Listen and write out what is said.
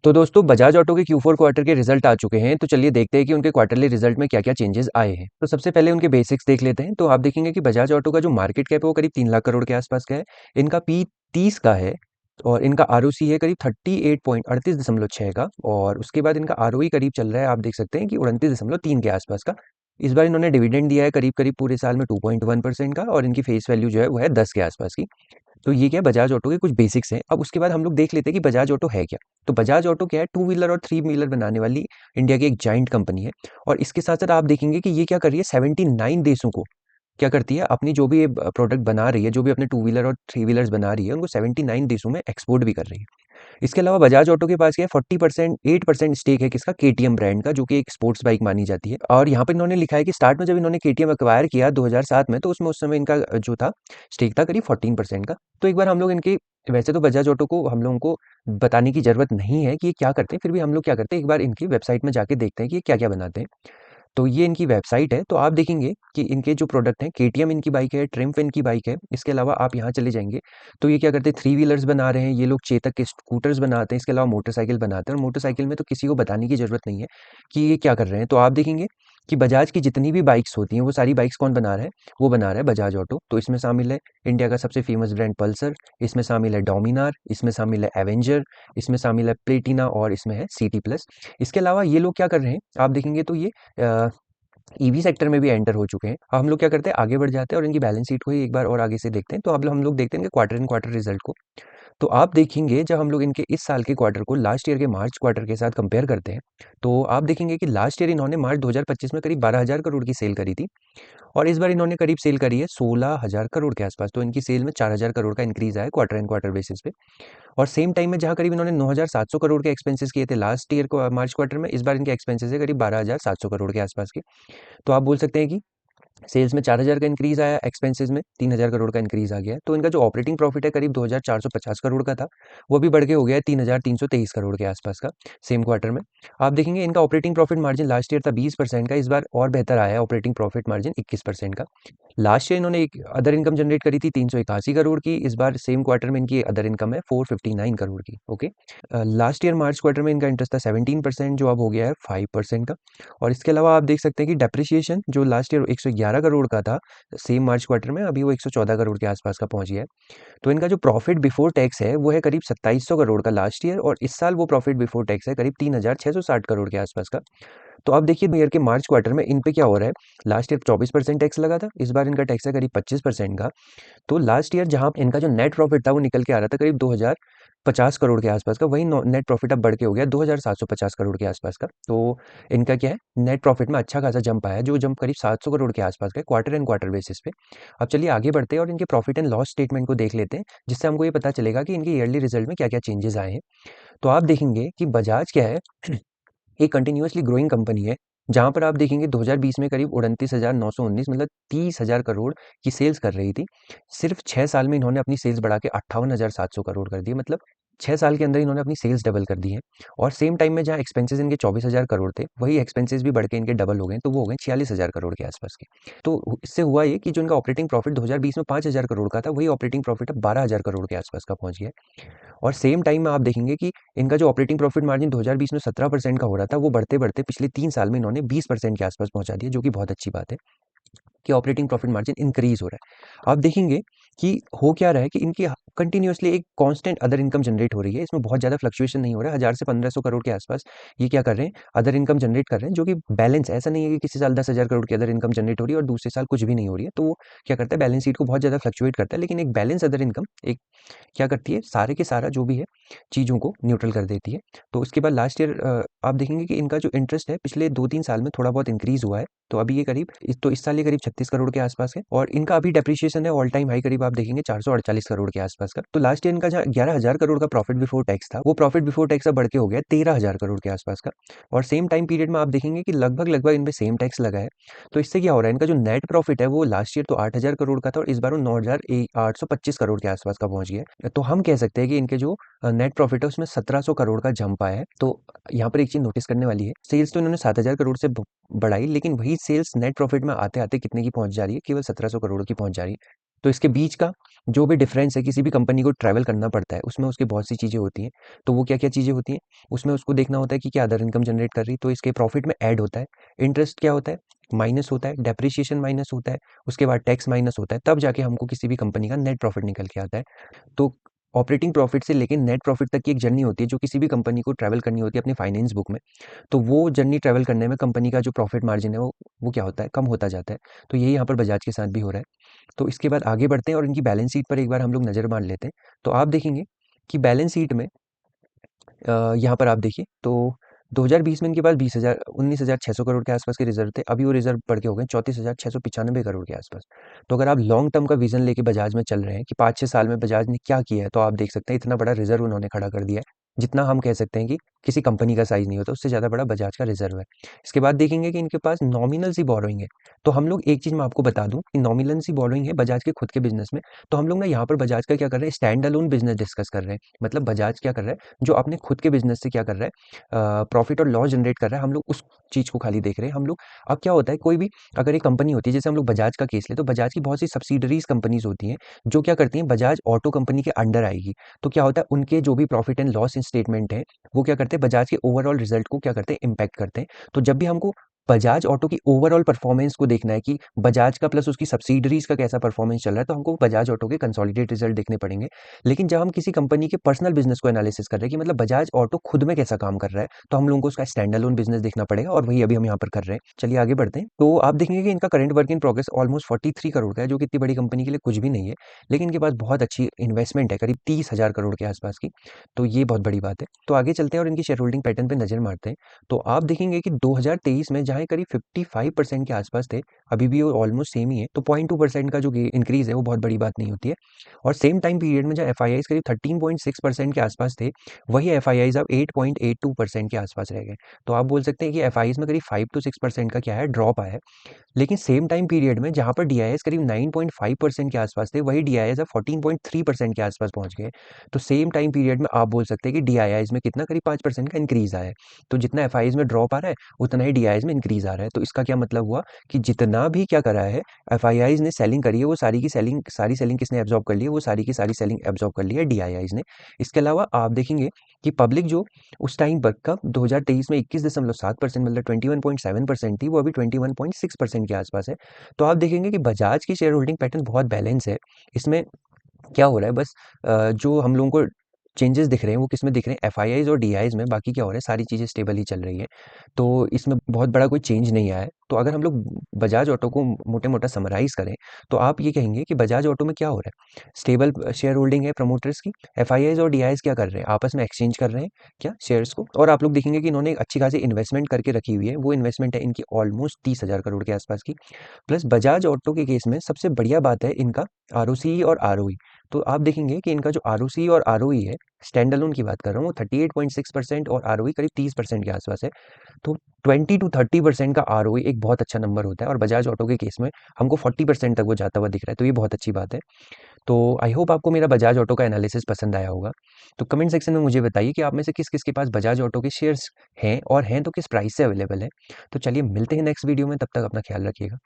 तो दोस्तों बजाज ऑटो के Q4 क्वार्टर के रिजल्ट आ चुके हैं, तो चलिए देखते हैं कि उनके क्वार्टरली रिजल्ट में क्या-क्या चेंजेस आए हैं। तो सबसे पहले उनके बेसिक्स देख लेते हैं, तो आप देखेंगे कि बजाज ऑटो का जो मार्केट कैप है वो करीब 3 लाख करोड़ के आसपास का है। इनका पी 30 का है और इनका आरओसी है करीब 38.38.6 का और उसके बाद इनका आरओई करीब चल रहा है, आप देख सकते हैं कि 29.3 के आसपास का। इस बार इन्होंने डिविडेंड दिया है करीब-करीब पूरे साल में 2.1% का और इनकी फेस वैल्यू जो है वो है 10 के आसपास की। तो ये क्या है बजाज ऑटो के कुछ बेसिक्स हैं। अब उसके बाद हम लोग देख लेते हैं कि बजाज ऑटो है क्या? तो बजाज ऑटो क्या है, टू व्हीलर और थ्री व्हीलर बनाने वाली इंडिया की एक जायंट कंपनी है और इसके साथ-साथ आप देखेंगे कि ये क्या कर रही है 79 देशों को क्या करती है अपनी जो भी ये प्रोडक्ट बना रही है, जो भी अपने टू व्हीलर और थ्री व्हीलर्स बना रही है, उनको 79 देशों में एक्सपोर्ट भी कर रही है। इसके अलावा बजाज ऑटो के पास क्या है 40% 8% स्टेक है किसका केटीएम ब्रांड का, जो कि एक स्पोर्ट्स बाइक मानी जाती है और यहाँ पे इन्होंने लिखा है कि स्टार्ट में जब इन्होंने केटीएम एक्वायर किया 2007 में, तो उसमें उस समय इनका जो था स्टेक था करीब 14% का। तो एक बार हम लोग इनके वैसे तो बजाज ऑटो को हम लोगों को बताने की जरूरत नहीं है कि ये क्या करते हैं, फिर भी हम लोग क्या करते हैं एक बार इनकी वेबसाइट में जाके देखते हैं कि ये क्या क्या बनाते हैं। तो ये इनकी वेबसाइट है, तो आप देखेंगे कि इनके जो प्रोडक्ट हैं, केटीएम इनकी बाइक है, ट्रिम्फ इनकी बाइक है। इसके अलावा आप यहाँ चले जाएँगे, तो ये क्या करते हैं थ्री व्हीलर्स बना रहे हैं, ये लोग चेतक के स्कूटर्स बनाते हैं, इसके अलावा मोटरसाइकिल बनाते हैं और मोटरसाइकिल में तो किसी को बताने की ज़रूरत नहीं है कि ये क्या कर रहे हैं। तो आप देखेंगे कि बजाज की जितनी भी बाइक्स होती हैं, वो सारी बाइक्स कौन बना रहा है? वो बना रहा है बजाज ऑटो। तो इसमें शामिल है इंडिया का सबसे फेमस ब्रांड पल्सर, इसमें शामिल है डोमिनार, इसमें शामिल है एवेंजर, इसमें शामिल है प्लेटिना और इसमें है सिटी प्लस। इसके अलावा ये लोग क्या कर रहे हैं, आप देखेंगे तो ये ईवी सेक्टर में भी एंटर हो चुके हैं। अब हम लोग क्या करते हैं आगे बढ़ जाते हैं और इनकी बैलेंस शीट को ही एक बार और आगे से देखते हैं। तो अब हम लोग देखते हैं इनके क्वार्टर एंड क्वार्टर रिजल्ट को। तो आप देखेंगे जब हम लोग इनके इस साल के क्वार्टर को लास्ट ईयर के मार्च क्वार्टर के साथ कंपेयर करते हैं, तो आप देखेंगे कि लास्ट ईयर इन्होंने मार्च 2025 में करीब 12,000 करोड़ की सेल करी थी और इस बार इन्होंने करीब सेल करी है 16,000 करोड़ के आसपास। तो इनकी सेल में 4,000 करोड़ का इंक्रीज आया है क्वार्टर एंड क्वार्टर बेसिस पे। और सेम टाइम में जहाँ करीब इन्होंने 9,700 करोड़ के एक्सपेंसेस किए थे लास्ट ईयर को मार्च क्वार्टर में, इस बार इनके एक्सपेंसेस है करीब 12,700 करोड़ के आसपास के। तो आप बोल सकते हैं कि सेल्स में 4,000 का इंक्रीज आया, एक्सपेंसेस में 3,000 करोड़ का इंक्रीज आ गया है। तो इनका जो ऑपरेटिंग प्रॉफिट है करीब 2,450 करोड़ का था, वो भी बढ़ के हो गया है 3,323 करोड़ के आसपास का सेम क्वार्टर में। आप देखेंगे इनका operating profit margin last year था 20% का, इस बार और बेहतर आया है ऑपरेटिंग प्रॉफिट मार्जिन 21% का। लास्ट ईयर इन्होंने एक अदर इनकम जनरेट करी थी 381 करोड़ की, इस बार सेम क्वार्टर में इनकी अदर इनकम है 459 करोड़ की। Okay, last year March quarter में इनका इंटरेस्ट था 17%, जो अब हो गया है 5% का। और इसके अलावा आप देख सकते हैं कि डेप्रिसिएशन जो लास्ट ईयर 111 करोड़ का था सेम मार्च क्वार्टर में, अभी वो 114 करोड़ के आसपास का पहुंच गया है। तो इनका जो प्रॉफिट बिफोर टैक्स है वो है करीब 2700 करोड़ का लास्ट ईयर और इस साल वो प्रॉफिट बिफोर टैक्स है करीब 3,660 करोड़ के आसपास का। तो अब देखिए ईयर के मार्च क्वार्टर में इन पे क्या हो रहा है, लास्ट ईयर 24% टैक्स लगा था, इस बार इनका टैक्स है करीब 25% का। तो लास्ट ईयर जहाँ इनका जो नेट प्रॉफिट था वो निकल के आ रहा था करीब 2,050 करोड़ के आसपास का, वही नेट प्रॉफिट अब बढ़ के हो गया 2,750 करोड़ के आसपास का। तो इनका क्या है नेट प्रॉफिट में अच्छा खासा जंप आया है, जो जंप करीब 700 करोड़ के आसपास का है क्वार्टर एंड क्वार्टर बेसिस पे। अब चलिए आगे बढ़ते हैं और इनके प्रॉफिट एंड लॉस स्टेटमेंट को देख लेते हैं, जिससे हमको ये पता चलेगा कि इनके ईयरली रिजल्ट में क्या क्या चेंजेस आए हैं। तो आप देखेंगे कि बजाज क्या है एक कंटिन्यूअसली ग्रोइंग कंपनी है, जहाँ पर आप देखेंगे 2020 में करीब 29,919 मतलब 30,000 करोड़ की सेल्स कर रही थी। सिर्फ 6 साल में इन्होंने अपनी सेल्स बढ़ा के 58,700 करोड़ कर दी, मतलब 6 साल के अंदर इन्होंने अपनी सेल्स डबल कर दी है। और सेम टाइम में जहाँ एक्सपेंसेस इनके 24,000 करोड़ थे, वही एक्सपेंसेस भी बढ़ के इनके डबल हो गए, तो वो हो गए 46,000 करोड़ के आसपास के। तो इससे हुआ ये कि जो इनका ऑपरेटिंग प्रॉफिट 2020 में 5,000 करोड़ का था, वही ऑपरेटिंग प्रॉफिट अब 12,000 करोड़ के आसपास का पहुंच गया। और सेम टाइम में आप देखेंगे कि इनका जो ऑपरेटिंग प्रॉफिट मार्जिन 2020 में 17% का हो रहा था, वो बढ़ते-बढ़ते पिछले 3 साल में इन्होंने 20% के आसपास पहुंचा दिया, जो कि बहुत अच्छी बात है कि ऑपरेटिंग प्रॉफिट मार्जिन इंक्रीज हो रहा है। आप देखेंगे कि हो क्या रहा है कि इनकी कंटिन्यूअसली एक कांस्टेंट अदर इनकम जनरेट हो रही है, इसमें बहुत ज़्यादा फ्लक्चुएशन नहीं हो रहा है, 1000 से 1500 करोड़ के आसपास ये क्या कर रहे हैं अदर इनकम जनरेट कर रहे हैं, जो कि बैलेंस ऐसा नहीं है कि किसी साल 10,000 करोड़ की अदर इनकम जनरेट हो रही है और दूसरे साल कुछ भी नहीं हो रही है। तो वो क्या करता है बैलेंस शीट को बहुत ज़्यादा फ्लक्चुएट करता है, लेकिन एक बैलेंस अदर इनकम एक क्या करती है सारे के सारा जो भी है चीज़ों को न्यूट्रल कर देती है। तो उसके बाद लास्ट ईयर आप देखेंगे कि इनका जो इंटरेस्ट है पिछले 2-3 साल में थोड़ा बहुत इंक्रीज़ हुआ है। तो अभी ये करीब इस साल ये करीब 36 करोड़ के आसपास है और इनका अभी डेप्रिसिएशन है ऑल टाइम हाई करीब आप देखेंगे 448 करोड़ के आसपास का। तो लास्ट ईयर इनका जहाँ 11,000 करोड़ का प्रॉफिट बिफोर टैक्स था, वो प्रॉफिट बिफोर टैक्स अब बढ़ के हो गया 13,000 करोड़ के आसपास का। और सेम टाइम पीरियड में आप देखेंगे कि लगभग इन पे सेम टैक्स लगा है। तो इससे क्या हो रहा है इनका जो नेट प्रॉफिट है वो लास्ट ईयर तो 8,000 करोड़ का था और इस बार वो 9,825 करोड़ के आसपास का पहुंच गया है। तो हम कह सकते हैं कि इनके जो नेट प्रॉफिट है उसमें 1,700 करोड़ का जंप आया है। तो यहाँ पर एक चीज़ नोटिस करने वाली है, सेल्स तो इन्होंने 7,000 करोड़ से बढ़ाई, लेकिन वही सेल्स नेट प्रॉफिट में आते-आते कितने की पहुँच जा रही है? केवल 1,700 करोड़ की पहुँच जा रही है। तो इसके बीच का जो भी डिफरेंस है, किसी भी कंपनी को ट्रैवल करना पड़ता है, उसमें उसकी बहुत सी चीज़ें होती हैं। तो वो क्या-क्या चीज़ें होती हैं? उसमें उसको देखना होता है कि क्या अदर इनकम जनरेट कर रही है, तो इसके प्रॉफिट में ऐड होता है। इंटरेस्ट क्या होता है? माइनस होता है, डेप्रिसिएशन माइनस होता है, उसके बाद टैक्स माइनस होता है, तब जाके हमको किसी भी कंपनी का नेट प्रॉफिट निकल के आता है। तो ऑपरेटिंग प्रॉफिट से लेके नेट प्रॉफिट तक की एक जर्नी होती है, जो किसी भी कंपनी को ट्रैवल करनी होती है अपनी फाइनेंस बुक में। तो वो जर्नी ट्रैवल करने में कंपनी का जो प्रॉफिट मार्जिन है, वो क्या होता है? कम होता जाता है। तो यही यहाँ पर बजाज के साथ भी हो रहा है। तो इसके बाद आगे बढ़ते हैं और इनकी बैलेंस शीट पर एक बार हम लोग नज़र मार लेते हैं। तो आप देखेंगे कि बैलेंस शीट में यहाँ पर आप देखिए तो 2020 में इनके पास 19,600 करोड़ के आसपास के रिजर्व थे। अभी वो रिजर्व बढ़ के हो गए 34,695 करोड़ के आसपास। तो अगर आप लॉन्ग टर्म का विजन लेके बजाज में चल रहे हैं कि 5-6 साल में बजाज ने क्या किया है, तो आप देख सकते हैं इतना बड़ा रिजर्व उन्होंने खड़ा कर दिया है, जितना हम कह सकते हैं कि किसी कंपनी का साइज़ नहीं होता, उससे ज़्यादा बड़ा बजाज का रिजर्व है। इसके बाद देखेंगे कि इनके पास नॉमिनल सी बोरोइंग है। तो हम लोग एक चीज़ मैं आपको बता दूँ कि नॉमिनल सी बोरोइंग है बजाज के खुद के बिज़नेस में। तो हम लोग ना यहाँ पर बजाज का क्या कर रहे हैं, स्टैंड अलोन बिज़नेस डिस्कस कर रहे हैं। मतलब बजाज क्या कर रहा है, जो अपने खुद के बिज़नेस से क्या कर रहा है, प्रॉफिट और लॉस जनरेट कर रहा है, हम लोग उस चीज़ को खाली देख रहे हैं। हम लोग अब क्या होता है, कोई भी अगर एक कंपनी होती है, जैसे हम लोग बजाज का केस लें, तो बजाज की बहुत सी सब्सिडरीज़ कंपनीज़ होती हैं, जो क्या करती हैं, बजाज ऑटो कंपनी के अंडर आएगी। तो क्या होता है, उनके जो भी प्रॉफिट एंड लॉस स्टेटमेंट है, वो क्या करते हैं, बजाज के ओवरऑल रिजल्ट को क्या करते हैं, इम्पैक्ट करते हैं। तो जब भी हमको बजाज ऑटो की ओवरऑल परफॉर्मेंस को देखना है कि बजाज का प्लस उसकी सब्सिडरीज़ का कैसा परफॉर्मेंस चल रहा है, तो हमको बजाज ऑटो के कंसोलिडेटेड रिजल्ट देखने पड़ेंगे। लेकिन जब हम किसी कंपनी के पर्सनल बिज़नेस को एनालिसिस कर रहे हैं कि मतलब बजाज ऑटो खुद में कैसा काम कर रहा है, तो हम लोगों को उसका स्टैंड अलोन बिज़नेस देखना पड़ेगा और वही अभी हम यहाँ पर कर रहे हैं। चलिए आगे बढ़ते हैं। तो आप देखेंगे कि इनका current work in progress almost 43 crore का है, जो कि इतनी बड़ी कंपनी के लिए कुछ भी नहीं है। लेकिन इनके पास बहुत अच्छी इन्वेस्टमेंट है, करीब 30,000 करोड़ के आसपास की। तो ये बहुत बड़ी बात है। तो आगे चलते हैं और इनकी शेयर होल्डिंग पैटर्न पे नज़र मारते हैं। तो आप देखेंगे कि 2023 में जहाँ ये करीब 55% के आसपास थे, अभी भी वो ऑलमोस्ट सेम ही है। तो 0.2% का जो इंक्रीज़ है, वो बहुत बड़ी बात नहीं होती है। और सेम टाइम पीरियड में जब एफआईआईज़ करीब 13.6% के आसपास थे, वही एफआईआईज़ अब 8.82% के आसपास रह गए। तो आप बोल सकते हैं कि एफआईआईज़ में करीब 5 टू 6% का क्या है, ड्रॉप आया है। लेकिन सेम टाइम पीरियड में जहाँ पर डीआईएस करीब 9.5% के आसपास थे, वही डीआईएस अब 14.3% के आसपास पहुंच गए। तो सेम टाइम पीरियड में आप बोल सकते हैं कि डीआईआईज में कितना, करीब 5% का इंक्रीज आया है। तो जितना एफआईआईज में ड्रॉप आ रहा है, उतना ही डीआईआईज में इंक्रीज आ रहा है। तो इसका क्या मतलब हुआ कि जितना भी क्या करा है, एफआईआईज ने सेलिंग करी है, वो सारी सेलिंग किसने एब्जॉर्ब कर ली है, वो सारी की सारी सेलिंग एब्जॉर्ब कर ली है डीआईआईज ने। इसके अलावा आप देखेंगे कि पब्लिक जो उस टाइम पर कब 2023 में 21.7%, मतलब 21.7% थी, वो अभी 21.6% के आसपास है। तो आप देखेंगे कि बजाज की शेयर होल्डिंग पैटर्न बहुत बैलेंस है। इसमें क्या हो रहा है, बस जो हम लोगों को चेंजेस दिख रहे हैं, वो किस में दिख रहे हैं, एफआईआईज और डीआईआईज में। बाकी क्या हो रहा है, सारी चीज़ें स्टेबल ही चल रही हैं। तो इसमें बहुत बड़ा कोई चेंज नहीं आया है। तो अगर हम लोग बजाज ऑटो को मोटे मोटा समराइज करें, तो आप ये कहेंगे कि बजाज ऑटो में क्या हो रहा है, स्टेबल शेयर होल्डिंग है प्रमोटर्स की। एफआईआईज और डीआईआईज क्या कर रहे हैं, आपस में एक्सचेंज कर रहे हैं क्या, शेयर्स को। और आप लोग देखेंगे कि इन्होंने एक अच्छी खासी इन्वेस्टमेंट करके रखी हुई है। वो इन्वेस्टमेंट है इनकी ऑलमोस्ट 30,000 करोड़ के आसपास की। प्लस बजाज ऑटो के केस में सबसे बढ़िया बात है इनका आरओसी और आरओई। तो आप देखेंगे कि इनका जो आरओसी और आरओई है, स्टैंड अलोन की बात कर रहा हूँ, वो 38.6% और आरओई करीब 30% के आसपास है। तो 20 to 30% का आरओई एक बहुत अच्छा नंबर होता है, और बजाज ऑटो के केस में हमको 40% तक वो जाता हुआ दिख रहा है। तो ये बहुत अच्छी बात है। तो आई होप आपको मेरा बजाज ऑटो का एनालिसिस पसंद आया होगा। तो कमेंट सेक्शन में मुझे बताइए कि आप में से किस किस के पास बजाज ऑटो के शेयर्स हैं, और हैं तो किस प्राइस से अवेलेबल है। तो चलिए मिलते हैं नेक्स्ट वीडियो में, तब तक अपना ख्याल रखिएगा।